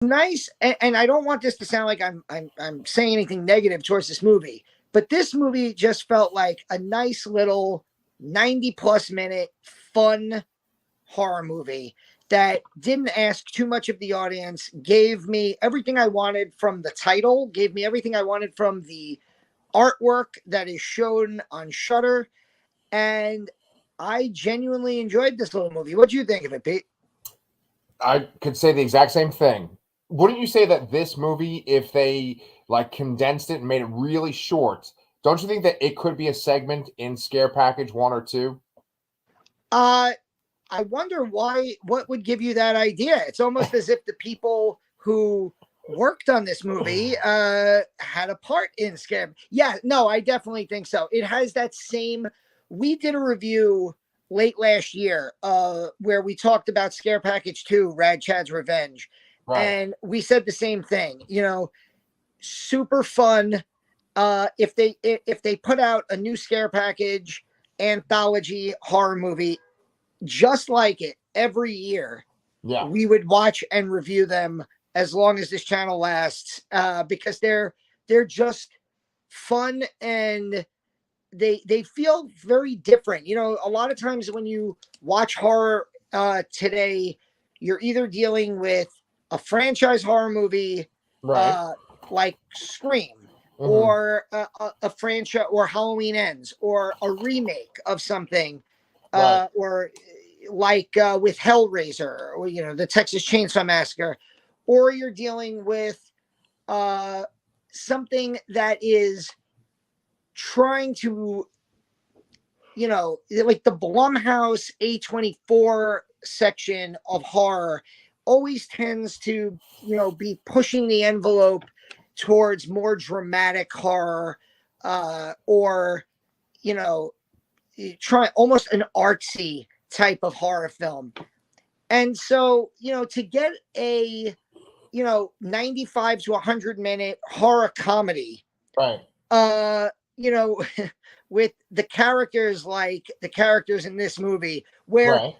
nice, and I don't want this to sound like I'm saying anything negative towards this movie, but this movie just felt like a nice little 90+ minute fun horror movie that didn't ask too much of the audience, gave me everything I wanted from the title, gave me everything I wanted from the artwork that is shown on Shudder, and I genuinely enjoyed this little movie. What do you think of it, Pete? I could say the exact same thing. Wouldn't you say that this movie, if they like condensed it and made it really short, don't you think that it could be a segment in Scare Package 1 or 2? I wonder why, what would give you that idea? It's almost as if the people who worked on this movie had a part in Scare. Yeah, no, I definitely think so. It has that same. We did a review late last year where we talked about Scare Package 2, Rad Chad's Revenge. Right. And we said the same thing, super fun. If they put out a new Scare Package anthology horror movie just like it every year, we would watch and review them as long as this channel lasts, because they're just fun and they feel very different. A lot of times when you watch horror today, you're either dealing with a franchise horror movie, right, like Scream, or a franchise, or Halloween Ends, or a remake of something, or like with Hellraiser, or the Texas Chainsaw Massacre, or you're dealing with something that is trying to, like the Blumhouse A24 section of horror always tends to, be pushing the envelope towards more dramatic horror, or, try almost an artsy type of horror film. And so, to get a, 95 to 100-minute horror comedy, right, with the characters like the characters in this movie, where,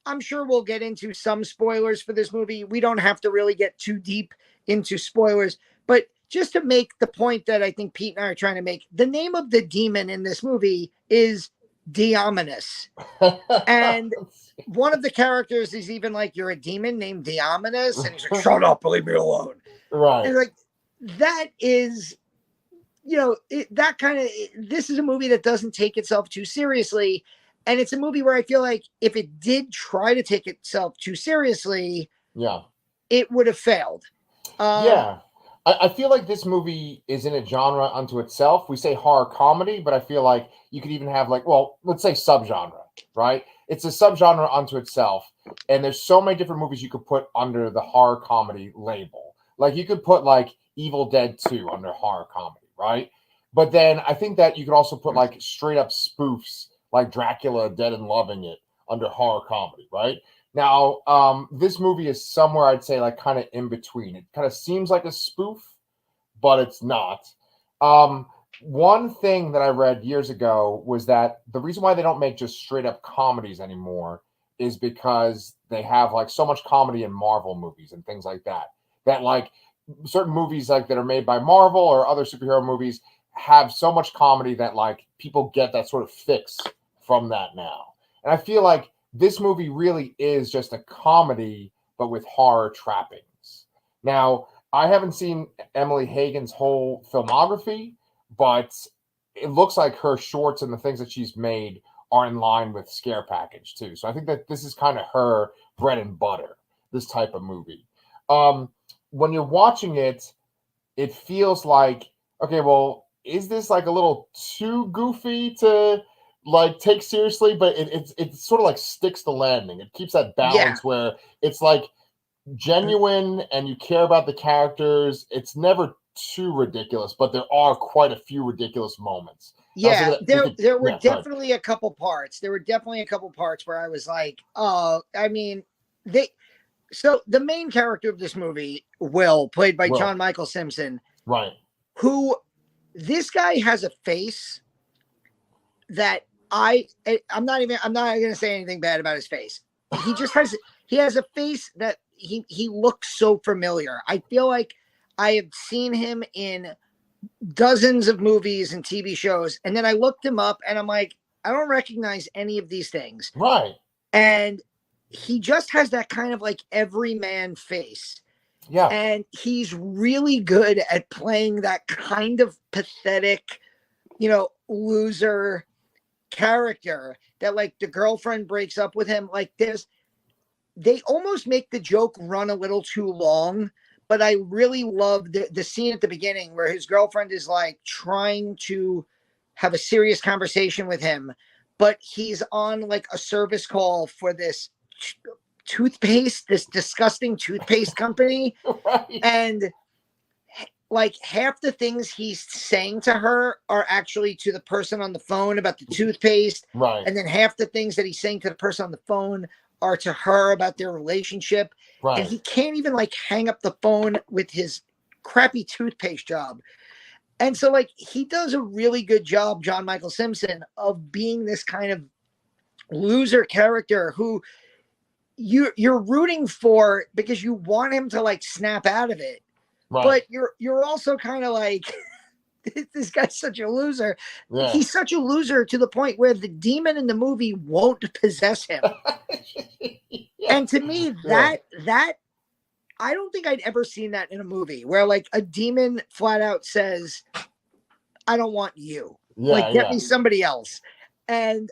I'm sure we'll get into some spoilers for this movie. We don't have to really get too deep into spoilers, but just to make the point that I think Pete and I are trying to make, the name of the demon in this movie is Diomenes. And one of the characters is even like, "You're a demon named Diomenes," and he's like, "Shut up, leave me alone." Right. And like, that is, that kind of, this is a movie that doesn't take itself too seriously. And it's a movie where I feel like if it did try to take itself too seriously, it would have failed. I feel like this movie is in a genre unto itself. We say horror comedy, but I feel like you could even have let's say subgenre, right? It's a subgenre unto itself. And there's so many different movies you could put under the horror comedy label. Like you could put like Evil Dead 2 under horror comedy, right? But then I think that you could also put like straight up spoofs like Dracula Dead and Loving It under horror comedy, right? Now, this movie is somewhere I'd say like kind of in between. It kind of seems like a spoof, but it's not. One thing that I read years ago was that the reason why they don't make just straight up comedies anymore is because they have like so much comedy in Marvel movies and things like that. That like certain movies like that are made by Marvel or other superhero movies have so much comedy that like people get that sort of fix from that now. And I feel like this movie really is just a comedy, but with horror trappings. Now, I haven't seen Emily Hagins' whole filmography, but it looks like her shorts and the things that she's made are in line with Scare Package too. So I think that this is kind of her bread and butter, this type of movie. When you're watching it, it feels like, okay, well, is this like a little too goofy to like take seriously? But it sort of like sticks the landing. It keeps that balance where it's like genuine and you care about the characters. It's never too ridiculous, but there are quite a few ridiculous moments. Yeah, there were definitely a couple parts. There were definitely a couple parts where I was like, oh, I mean, so the main character of this movie, Will, played by Jon Michael Simpson, right? Who, this guy has a face that I'm not going to say anything bad about his face. He just has a face that he looks so familiar. I feel like I have seen him in dozens of movies and TV shows, and then I looked him up, and I'm like, I don't recognize any of these things. Right. And he just has that kind of like everyman face. Yeah. And he's really good at playing that kind of pathetic, loser character that like the girlfriend breaks up with him. Like they almost make the joke run a little too long, but I really love the scene at the beginning where his girlfriend is like trying to have a serious conversation with him, but he's on like a service call for this toothpaste, this disgusting toothpaste company. Right. And like half the things he's saying to her are actually to the person on the phone about the toothpaste. Right. And then half the things that he's saying to the person on the phone are to her about their relationship. Right. And he can't even like hang up the phone with his crappy toothpaste job. And so like he does a really good job, Jon Michael Simpson, of being this kind of loser character who you're rooting for because you want him to like snap out of it. Right. But you're also kind of like, this guy's such a loser. Yeah. He's such a loser to the point where the demon in the movie won't possess him. Yeah. And to me, that I don't think I'd ever seen that in a movie where like a demon flat out says, I don't want you. Yeah, like get me somebody else. And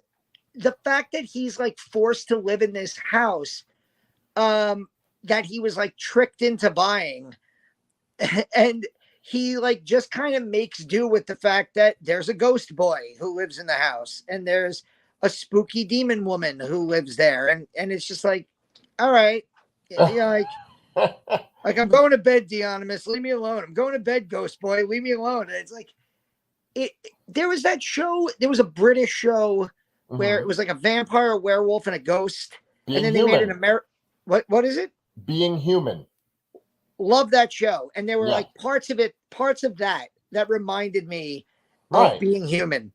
the fact that he's like forced to live in this house that he was like tricked into buying, and he like just kind of makes do with the fact that there's a ghost boy who lives in the house and there's a spooky demon woman who lives there, and it's just like, all right, like I'm going to bed, Dionymus, leave me alone. I'm going to bed, ghost boy, leave me alone. And it's like there was that show, there was a British show where it was like a vampire, a werewolf, and a ghost. Being and then they made an what is it? Being Human. Love that show. And there were like parts of that reminded me of Being Human.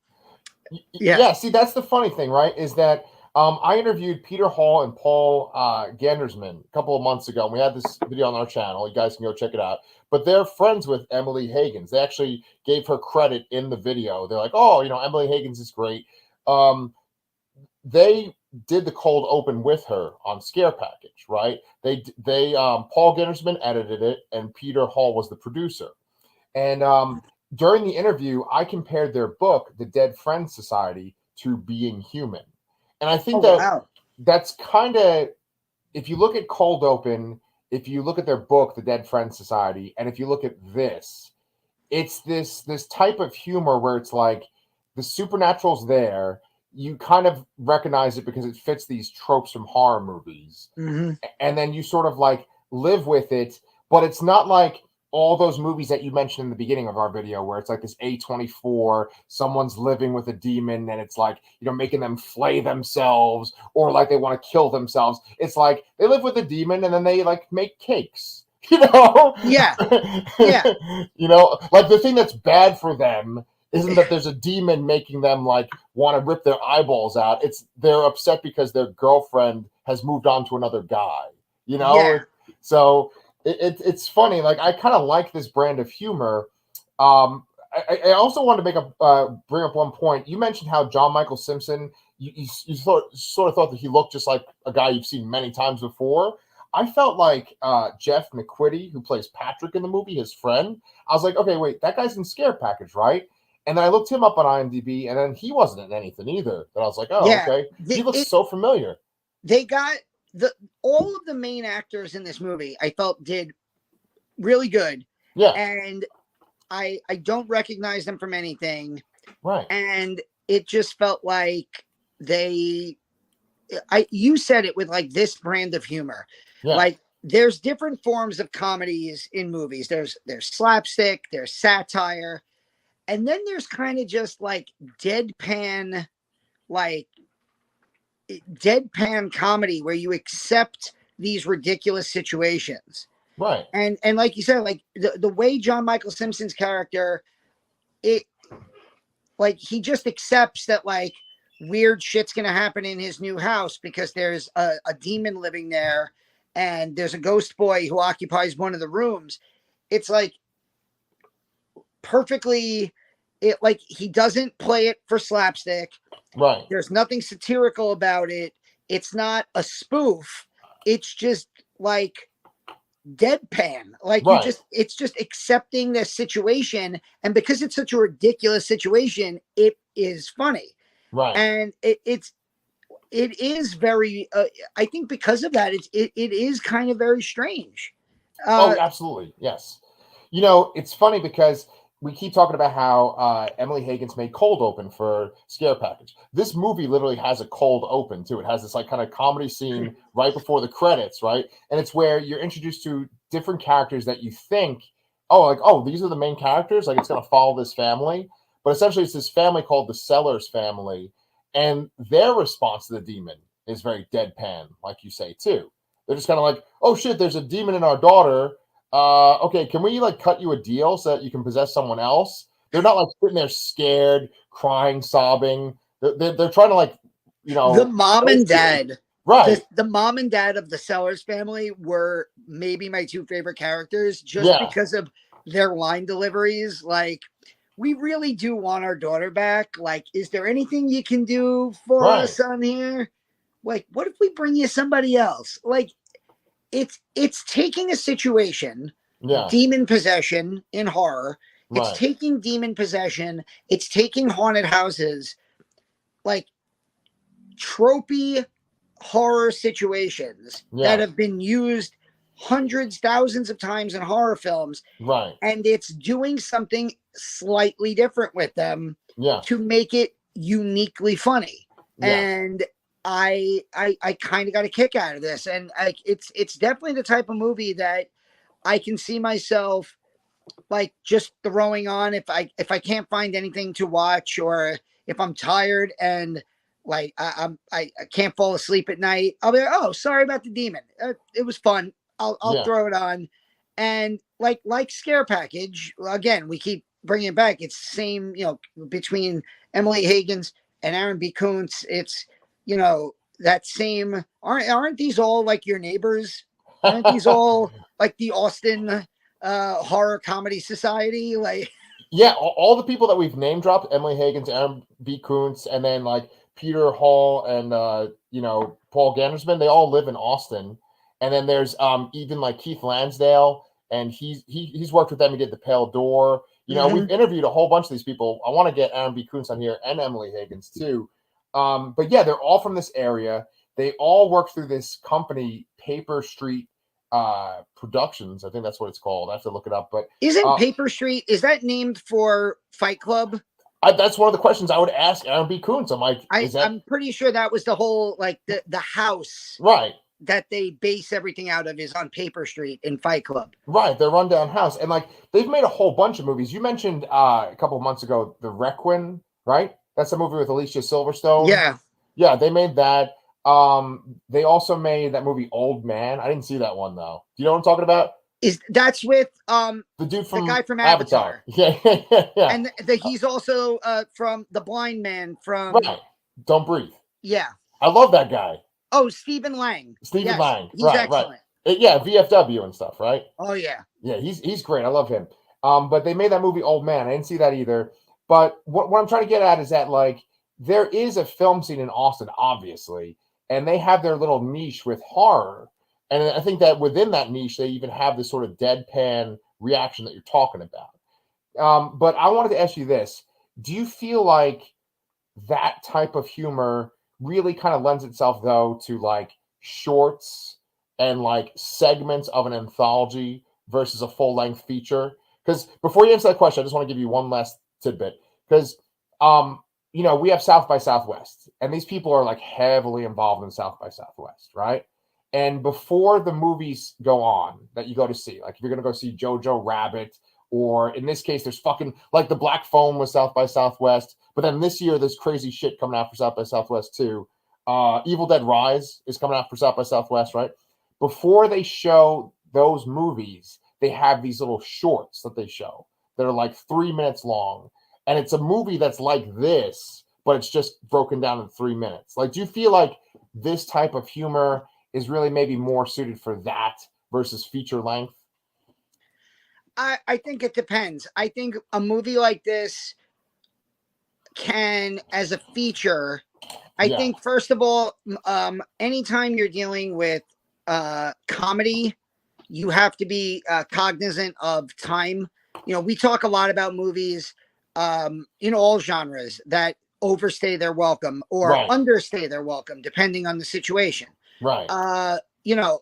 Yeah. See, that's the funny thing, right? Is that I interviewed Peter Hall and Paul Gandersman a couple of months ago, and we had this video on our channel. You guys can go check it out. But they're friends with Emily Hagins. They actually gave her credit in the video. They're like, oh, Emily Hagins is great. They did the cold open with her on Scare Package, right? They Paul Gandersman edited it, and Peter Hall was the producer. And during the interview, I compared their book, The Dead Friends Society, to Being Human. And I think that's kind of, if you look at Cold Open, if you look at their book, The Dead Friends Society, and if you look at this, it's this type of humor where it's like the supernatural's there. You kind of recognize it because it fits these tropes from horror movies. Mm-hmm. And then you sort of like live with it, but it's not like all those movies that you mentioned in the beginning of our video where it's like this A24, someone's living with a demon and it's like, making them flay themselves or like they want to kill themselves. It's like they live with a demon and then they like make cakes, Yeah. Yeah. Like the thing that's bad for them isn't that there's a demon making them like want to rip their eyeballs out. It's they're upset because their girlfriend has moved on to another guy, Yeah. So it's funny. Like I kind of like this brand of humor. I also wanted to make bring up one point. You mentioned how Jon Michael Simpson, you sort of thought that he looked just like a guy you've seen many times before. I felt like Jeff McQuitty, who plays Patrick in the movie, his friend. I was like, okay, wait, that guy's in Scare Package, right? And then I looked him up on IMDb, and then he wasn't in anything either. And I was like, oh, okay. He looks so familiar. They got all of the main actors in this movie, I felt, did really good. Yeah. And I don't recognize them from anything. Right. And it just felt like you said it with like this brand of humor. Yeah. Like there's different forms of comedies in movies. There's slapstick, there's satire. And then there's kind of just like deadpan comedy where you accept these ridiculous situations. Right. And like you said, like the way Jon Michael Simpson's character, he just accepts that like weird shit's going to happen in his new house because there's a demon living there and there's a ghost boy who occupies one of the rooms. It's like perfectly, it like he doesn't play it for slapstick. Right. There's nothing satirical about it. It's not a spoof. It's just like deadpan. Like Right. it's just accepting the situation. And because it's such a ridiculous situation, it is funny. Right. And it is very, I think because of that, it is kind of very strange. Oh, absolutely. Yes. You know, it's funny because we keep talking about how Emily Hagins made cold open for Scare Package. This movie literally has a cold open too. It has this like kind of comedy scene right before the credits, right? And it's where you're introduced to different characters that you think, these are the main characters. Like it's going to follow this family, but essentially it's this family called the Sellers family, and their response to the demon is very deadpan, like you say too. They're just kind of like, oh shit, there's a demon in our daughter. Okay, can we like cut you a deal so that you can possess someone else? They're not like sitting there scared, crying, sobbing. They're trying to like, the mom and dad, right? The mom and dad of the Sellers family were maybe my two favorite characters, just because of their line deliveries. Like, we really do want our daughter back. Like, is there anything you can do for us on here? Like, what if we bring you somebody else? Like, it's taking a situation, demon possession in horror. It's taking demon possession. It's taking haunted houses, like tropey horror situations that have been used hundreds, thousands of times in horror films. Right. And it's doing something slightly different with them to make it uniquely funny. Yeah. And I kind of got a kick out of this, and it's definitely the type of movie that I can see myself like just throwing on if I can't find anything to watch, or if I'm tired and like I can't fall asleep at night. I'll be like, oh, sorry about the demon. It was fun. I'll throw it on, and like Scare Package again. We keep bringing it back. It's the same, between Emily Hagins and Aaron B. Kuntz. It's that same, aren't these all like your neighbors? Aren't these all like the Austin horror comedy society? Like, all the people that we've name dropped, Emily Hagins, Aaron B. Kuntz, and then like Peter Hall and Paul Gandersman, they all live in Austin. And then there's even like Keith Lansdale, and he's worked with them. He did The Pale Door. We've interviewed a whole bunch of these people. I want to get Aaron B. Kuntz on here and Emily Hagins too. But yeah, they're all from this area. They all work through this company, Paper Street Productions. I think that's what it's called. I have to look it up. But isn't Paper Street, is that named for Fight Club? That's one of the questions I would ask Aaron B. Kuntz. I'm like, I'm pretty sure that was the whole, like the house that they base everything out of is on Paper Street in Fight Club. Right, their rundown house. And like they've made a whole bunch of movies. You mentioned a couple of months ago The Requiem, right? That's a movie with Alicia Silverstone. Yeah, they made that. They also made that movie Old Man. I didn't see that one though. Do you know what I'm talking about? That's with the dude from the guy from Avatar. Yeah. And he's also from The Blind Man from Don't Breathe. Yeah. I love that guy. Oh, Stephen Lang. Stephen Lang. He's excellent. Yeah, VFW and stuff, right? Oh yeah. Yeah, he's great. I love him. But they made that movie Old Man. I didn't see that either. But what I'm trying to get at is that like there is a film scene in Austin, obviously, and they have their little niche with horror. And I think that within that niche, they even have this sort of deadpan reaction that you're talking about. But I wanted to ask you this. Do you feel like that type of humor really kind of lends itself, though, to like shorts and like segments of an anthology versus a full-length feature? Because before you answer that question, I just want to give you one last tidbit. Because, we have South by Southwest, and these people are like heavily involved in South by Southwest, right? And before the movies go on that you go to see, like if you're going to go see Jojo Rabbit, or in this case, there's fucking like the Black Phone was South by Southwest. But then this year, there's crazy shit coming out for South by Southwest too. Evil Dead Rise is coming out for South by Southwest, right? Before they show those movies, they have these little shorts that they show that are like 3 minutes long. And it's a movie that's like this, but it's just broken down in 3 minutes. Like, do you feel like this type of humor is really maybe more suited for that versus feature length? I think it depends. I think a movie like this can, as a feature, I Yeah. think first of all, anytime you're dealing with comedy, you have to be cognizant of time. We talk a lot about movies in all genres that overstay their welcome or Right. understay their welcome, depending on the situation. Right.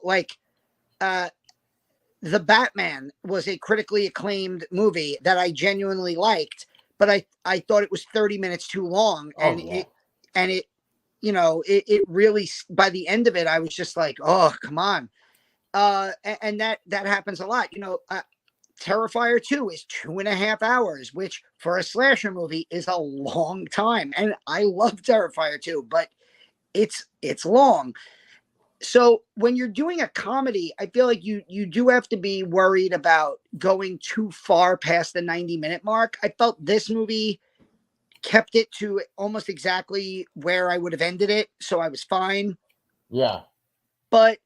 Like The Batman was a critically acclaimed movie that I genuinely liked, but I thought it was 30 minutes too long, Oh, and yeah. it really, by the end of it, I was just like, oh, come on. And that happens a lot. Terrifier 2 is 2.5 hours, which for a slasher movie is a long time. And I love Terrifier 2, but it's long. So when you're doing a comedy, I feel like you do have to be worried about going too far past the 90-minute mark. I felt this movie kept it to almost exactly where I would have ended it, so I was fine. Yeah. But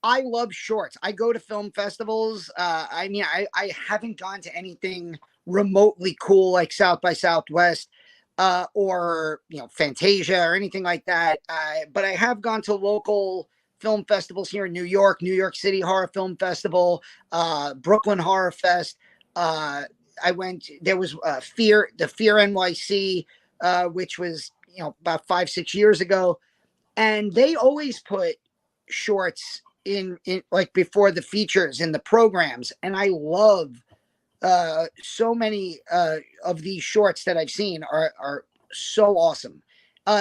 I love shorts. I go to film festivals. I haven't gone to anything remotely cool like South by Southwest or Fantasia or anything like that. But I have gone to local film festivals here in New York City Horror Film Festival, Brooklyn Horror Fest. I went. There was the Fear NYC, which was about 5-6 years ago, and they always put shorts in like before the features in the programs, and I love so many of these shorts that I've seen are so awesome,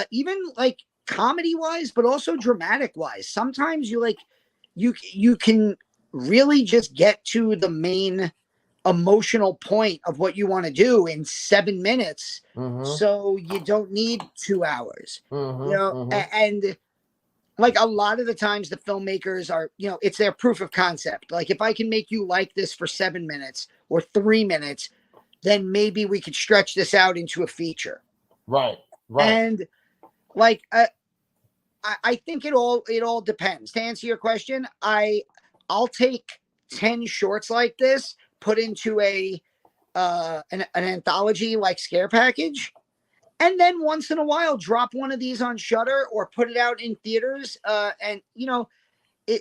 even like comedy wise, but also dramatic wise. Sometimes you can really just get to the main emotional point of what you want to do in 7 minutes, so you don't need 2 hours. And like a lot of the times the filmmakers are, it's their proof of concept. Like if I can make you like this for 7 minutes or 3 minutes, then maybe we could stretch this out into a feature. Right. And like I think it all depends. To answer your question, I'll take 10 shorts like this, put into an anthology like Scare Package, and then once in a while drop one of these on Shudder or put it out in theaters. And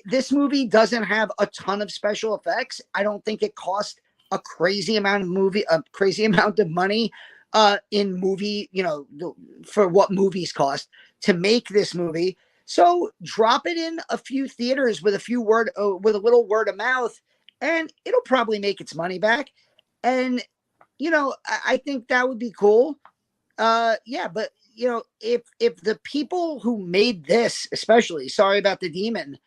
this movie doesn't have a ton of special effects. I don't think it cost a crazy amount of money in movie, for what movies cost to make this movie. So drop it in a few theaters with with a little word of mouth, and it'll probably make its money back. And I think that would be cool. Yeah, but if the people who made this, especially Sorry About the Demon,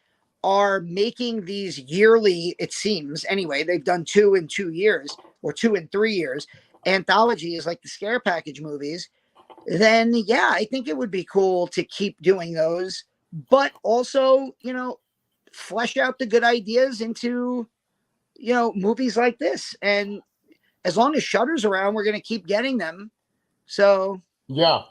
are making these yearly, it seems anyway, they've done 2 in 2 years or 2 in 3 years, anthologies like the Scare Package movies, then yeah, I think it would be cool to keep doing those, but also, flesh out the good ideas into, movies like this. And as long as Shudder's around, we're going to keep getting them. So Yeah.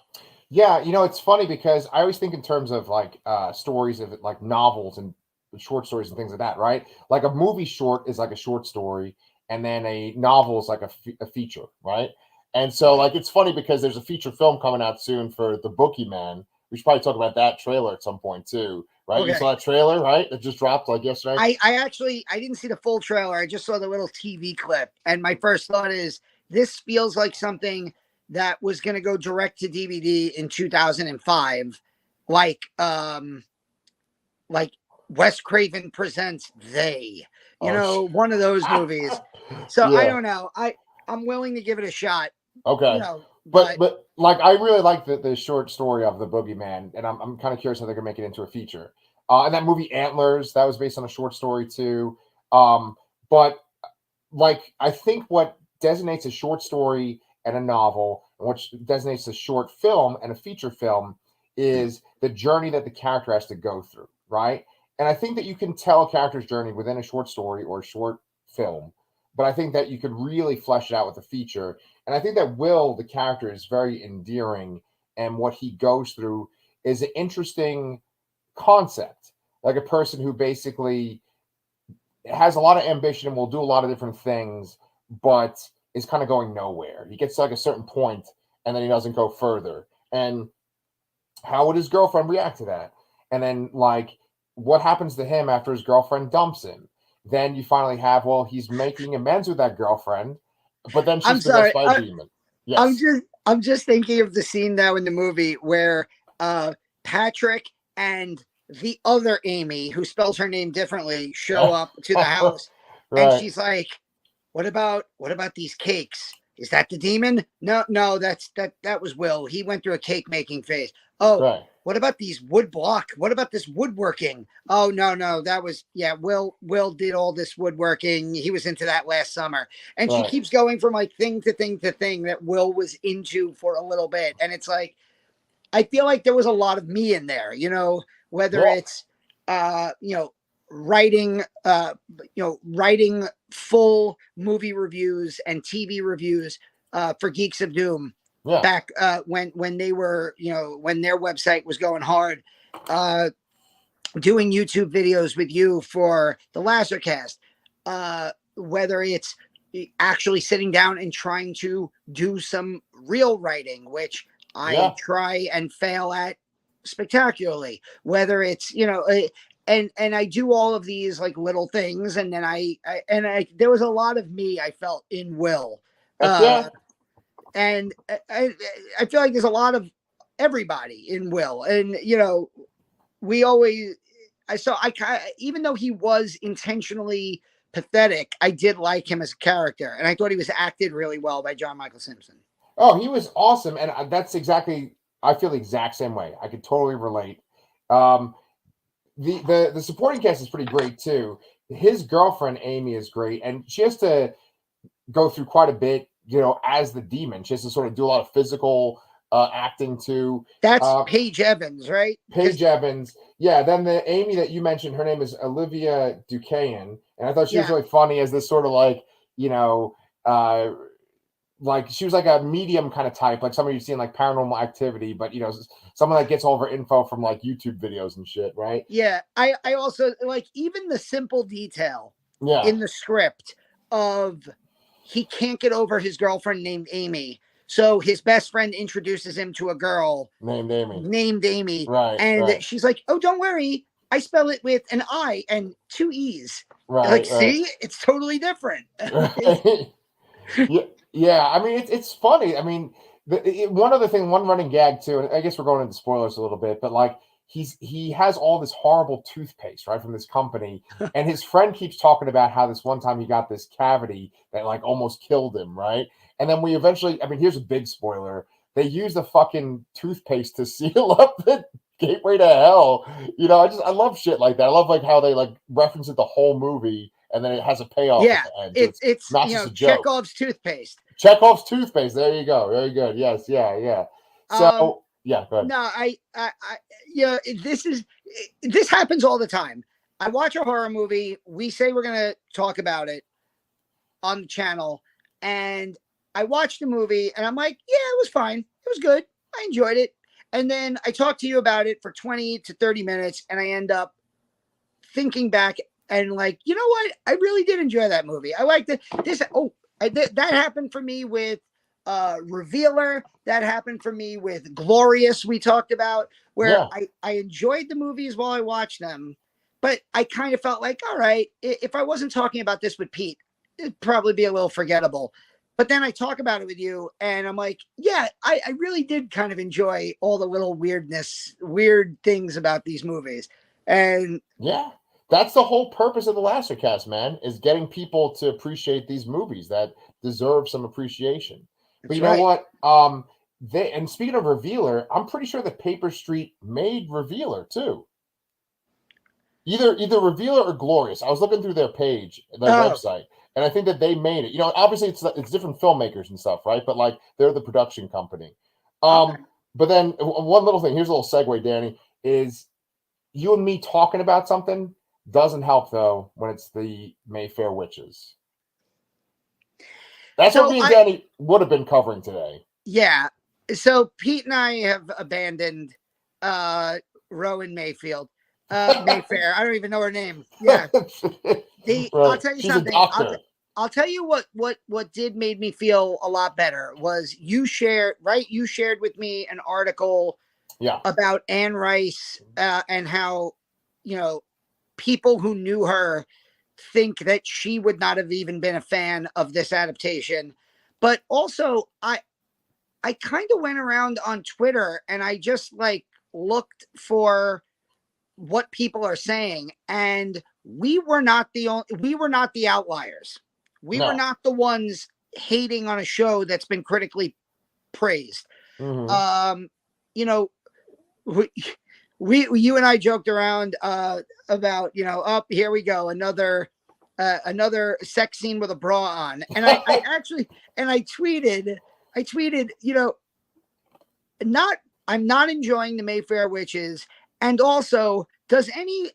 It's funny because I always think in terms of like stories of like novels and short stories and things like that, right? Like a movie short is like a short story, and then a novel is like a feature, right? And so like it's funny because there's a feature film coming out soon for The Boogeyman. We should probably talk about that trailer at some point too, right? okay. You saw that trailer, right? It just dropped like yesterday. I didn't see the full trailer. I just saw the little TV clip, and my first thought is this feels like something that was going to go direct to DVD in 2005, like Wes Craven presents one of those movies. So Yeah. I don't know. I'm willing to give it a shot. Okay. But like I really like the short story of The Boogeyman, and I'm kind of curious how they're gonna make it into a feature. And that movie Antlers, that was based on a short story too. But like I think what designates a short story and a novel, and what designates a short film and a feature film, is the journey that the character has to go through, right? And I think that you can tell a character's journey within a short story or a short film, but I think that you could really flesh it out with a feature. And I think that Will, the character, is very endearing, and what he goes through is an interesting concept. like a person who basically has a lot of ambition and will do a lot of different things, but is kind of going nowhere. He gets to like a certain point and then he doesn't go further. And how would his girlfriend react to that? And then like what happens to him after his girlfriend dumps him? Then you finally have, well, he's making amends with that girlfriend, but then I'm she's sorry. possessed by a demon. Yes. I'm just thinking of the scene now in the movie where Patrick and the other Amy, who spells her name differently, show up to the house, Right. and she's like, what about these cakes? Is that the demon? No, that was Will. He went through a cake making phase. Oh, Right. what about these wood block? What about this woodworking? Oh, no, that was, yeah, Will did all this woodworking. He was into that last summer. And she Right. keeps going from like thing to thing to thing that Will was into for a little bit. And it's like, I feel like there was a lot of me in there, you know, whether it's, writing, writing full movie reviews and TV reviews for Geeks of Doom. Yeah. Back when they were, when their website was going hard, doing YouTube videos with you for the Lasercast, whether it's actually sitting down and trying to do some real writing, which I try and fail at spectacularly, whether it's, and I do all of these like little things. And then I there was a lot of me I felt in Will. And I feel like there's a lot of everybody in Will. And, we always, even though he was intentionally pathetic, I did like him as a character. And I thought he was acted really well by Jon Michael Simpson. Oh, he was awesome. And that's exactly, I feel the exact same way. I could totally relate. The supporting cast is pretty great too. His girlfriend, Amy, is great. And she has to go through quite a bit, as the demon. She has to sort of do a lot of physical acting too. That's Paige Evans, right? Paige Evans. Yeah. Then the Amy that you mentioned, her name is Olivia Ducayen. And I thought she was really funny as this sort of like, like she was like a medium kind of type, like somebody you've seen like Paranormal Activity, but someone that gets all of her info from like YouTube videos and shit, right? Yeah. I also like even the simple detail in the script of he can't get over his girlfriend named Amy. So his best friend introduces him to a girl named Amy. Right. And she's like, oh, don't worry. I spell it with an I and 2 E's. Right. Like, see, it's totally different. Yeah. I mean, it's funny. I mean, one other thing, one running gag too, and I guess we're going into spoilers a little bit, but like he has all this horrible toothpaste, right, from this company, and his friend keeps talking about how this one time he got this cavity that like almost killed him, right? And then we eventually, I mean, here's a big spoiler. They use the fucking toothpaste to seal up the gateway to hell. I love shit like that. I love like how they like reference it the whole movie and then it has a payoff at the end. It's not just a joke. Chekhov's toothpaste. Chekhov's toothpaste. There you go. Very good. Yes. Yeah. So yeah, go ahead. No, this happens all the time. I watch a horror movie. We say we're going to talk about it on the channel. And I watched the movie and I'm like, yeah, it was fine. It was good. I enjoyed it. And then I talk to you about it for 20 to 30 minutes. And I end up thinking back and like, you know what? I really did enjoy that movie. I liked it. That happened for me with Revealer. That happened for me with Glorious, we talked about, where I enjoyed the movies while I watched them, but I kind of felt like, all right, if I wasn't talking about this with Pete, it'd probably be a little forgettable. But then I talk about it with you and I'm like, yeah, I really did kind of enjoy all the little weird things about these movies. And yeah, that's the whole purpose of the Lasercast, man, is getting people to appreciate these movies that deserve some appreciation. But you know what? And speaking of Revealer, I'm pretty sure that Paper Street made Revealer too. Either Revealer or Glorious. I was looking through their page, their website, and I think that they made it. Obviously it's different filmmakers and stuff, right? But like they're the production company. But then one little thing, here's a little segue, Danny, is you and me talking about something doesn't help though when it's the Mayfair Witches. That's what me and Danny would have been covering today. Yeah. So Pete and I have abandoned Rowan Mayfield. Mayfair. I don't even know her name. Yeah. Right. I'll tell you She's something. a doctor. I'll tell you what did made me feel a lot better was you shared with me an article about Anne Rice and how, people who knew her think that she would not have even been a fan of this adaptation. But also I kind of went around on Twitter and I just looked for what people are saying, and we were not the outliers. We were not the ones hating on a show that's been critically praised. Mm-hmm. You and I joked around about, here we go, another sex scene with a bra on, and I tweeted, I'm not enjoying the Mayfair Witches, and also does any,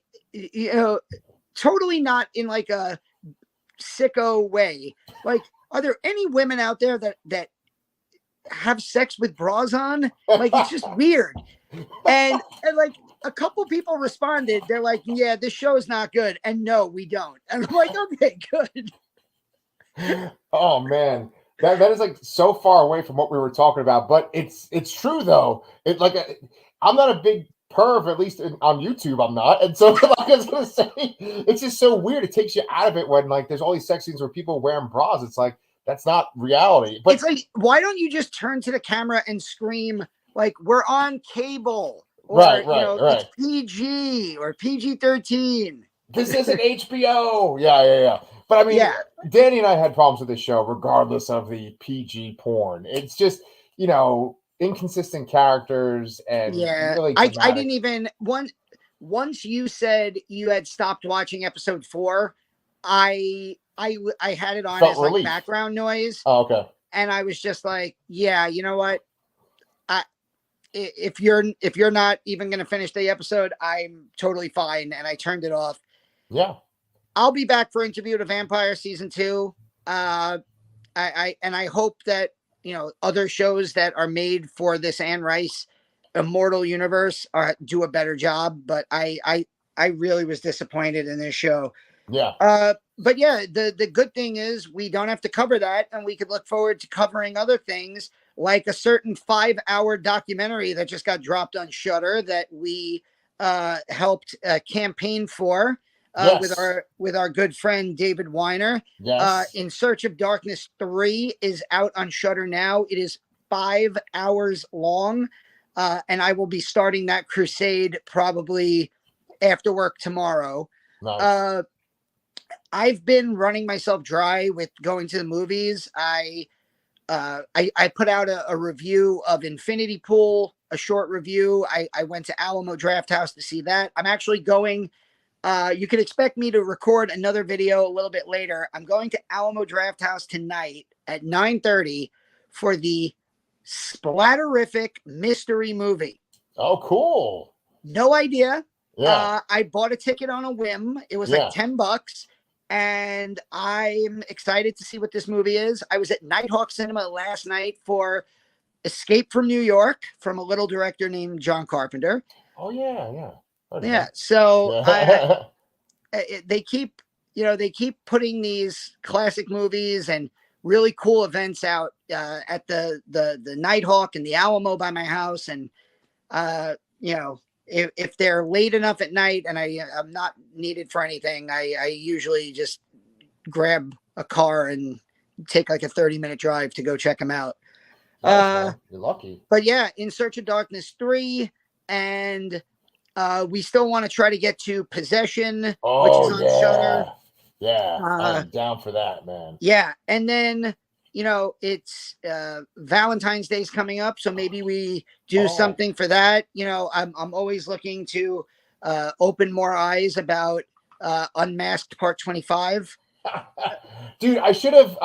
totally not in like a sicko way. Like, are there any women out there that have sex with bras on? Like, it's just weird. And like a couple people responded, they're like, yeah, this show is not good. And no, we don't. And I'm like, okay, good. Oh man. That is like so far away from what we were talking about, but it's true though. I'm not a big perv, at least on YouTube. I'm not, and so like I was gonna say, it's just so weird. It takes you out of it when there's all these sex scenes where people are wearing bras. It's like that's not reality. But it's like, why don't you just turn to the camera and scream like we're on cable, or right. it's PG or PG-13. This isn't HBO. Yeah. But I mean, Danny and I had problems with this show, regardless of the PG porn. It's just, inconsistent characters and really I didn't even once you said you had stopped watching episode 4, I had it on as like background noise. Oh, okay. And I was just like, yeah, you know what? If you're not even going to finish the episode, I'm totally fine. And I turned it off. Yeah. I'll be back for Interview with a Vampire season 2. I hope that, other shows that are made for this Anne Rice immortal universe do a better job. But I really was disappointed in this show. Yeah. But yeah, the good thing is we don't have to cover that, and we could look forward to covering other things, like a certain 5-hour documentary that just got dropped on Shudder that we helped campaign for. With our good friend David Weiner. Yes. In Search of Darkness 3 is out on Shudder now. It is 5 hours long, and I will be starting that crusade probably after work tomorrow. Nice. I've been running myself dry with going to the movies. I put out a review of Infinity Pool, a short review. I went to Alamo Drafthouse to see that. I'm actually going. You can expect me to record another video a little bit later. I'm going to Alamo Drafthouse tonight at 9:30 for the splatterific mystery movie. Oh, cool. No idea. Yeah. I bought a ticket on a whim. It was like $10, and I'm excited to see what this movie is. I was at Nighthawk Cinema last night for Escape from New York from a little director named John Carpenter. Oh, yeah. Yeah. So they keep putting these classic movies and really cool events out at the Nighthawk and the Alamo by my house. And, if they're late enough at night and I'm not needed for anything, I usually just grab a car and take like a 30-minute drive to go check them out. Nice, you're lucky. But yeah, In Search of Darkness 3, and we still want to try to get to Possession, which is on Shudder. Yeah, I'm down for that, man. Yeah, and then it's Valentine's Day's coming up, so maybe we do something for that. I'm always looking to open more eyes about Unmasked Part 25. Dude, I should have.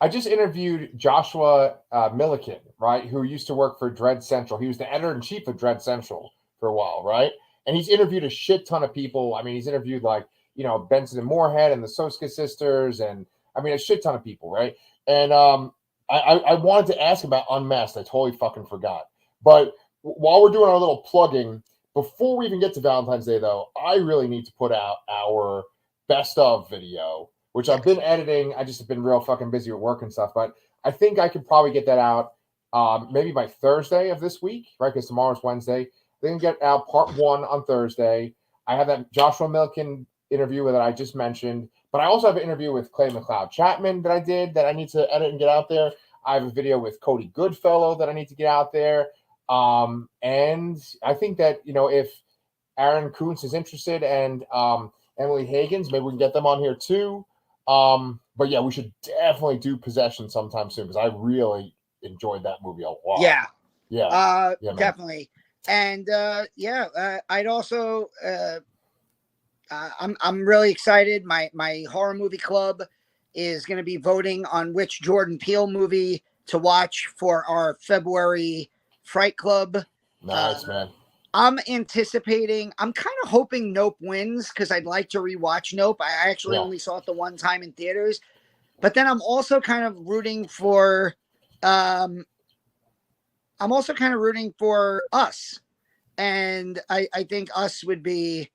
I just interviewed Joshua Milliken, right, who used to work for Dread Central. He was the editor-in-chief of Dread Central for a while, right? And he's interviewed a shit ton of people. I mean, he's interviewed Benson and Moorhead and the Soska sisters, and I mean a shit ton of people, right? And I wanted to ask about Unmasked. I totally fucking forgot. But while we're doing our little plugging, Before we even get to Valentine's Day, though, I really need to put out our best of video, which I've been editing. I just have been real fucking busy with work and stuff, but I think I could probably get that out maybe by Thursday of this week, right? Because tomorrow's Wednesday. Then get out part 1 on Thursday. I have that Joshua Milken interview that I just mentioned, but I also have an interview with Clay McLeod Chapman that I did that I need to edit and get out there. I have a video with Cody Goodfellow that I need to get out there. And I think that, if Aaron Kuntz is interested and Emily Hagins, maybe we can get them on here too. But yeah, we should definitely do Possession sometime soon because I really enjoyed that movie a lot. Yeah, definitely. And I'd also I'm really excited. My horror movie club is going to be voting on which Jordan Peele movie to watch for our February Fright Club. Nice, man. I'm kind of hoping Nope wins because I'd like to rewatch Nope. I actually only saw it the one time in theaters, but then I'm also kind of rooting for Us, and I think Us would be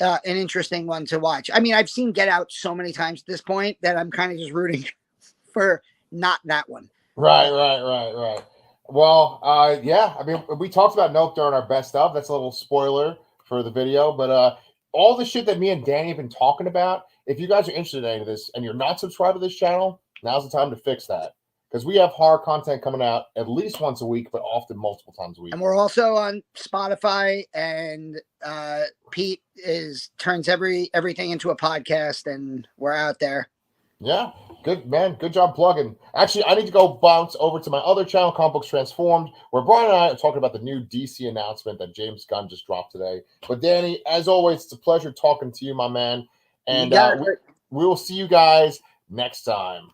an interesting one to watch. I mean, I've seen Get Out so many times at this point that I'm kind of just rooting for not that one. Right. Well, I mean, we talked about Nope during our best of. That's a little spoiler for the video, but all the shit that me and Danny have been talking about, if you guys are interested in any of this and you're not subscribed to this channel, now's the time to fix that. Because we have horror content coming out at least once a week, but often multiple times a week. And we're also on Spotify, and Pete turns everything into a podcast, and we're out there. Yeah, good, man. Good job plugging. Actually, I need to go bounce over to my other channel, Comic Books Transformed, where Brian and I are talking about the new DC announcement that James Gunn just dropped today. But Danny, as always, it's a pleasure talking to you, my man. And we will see you guys next time.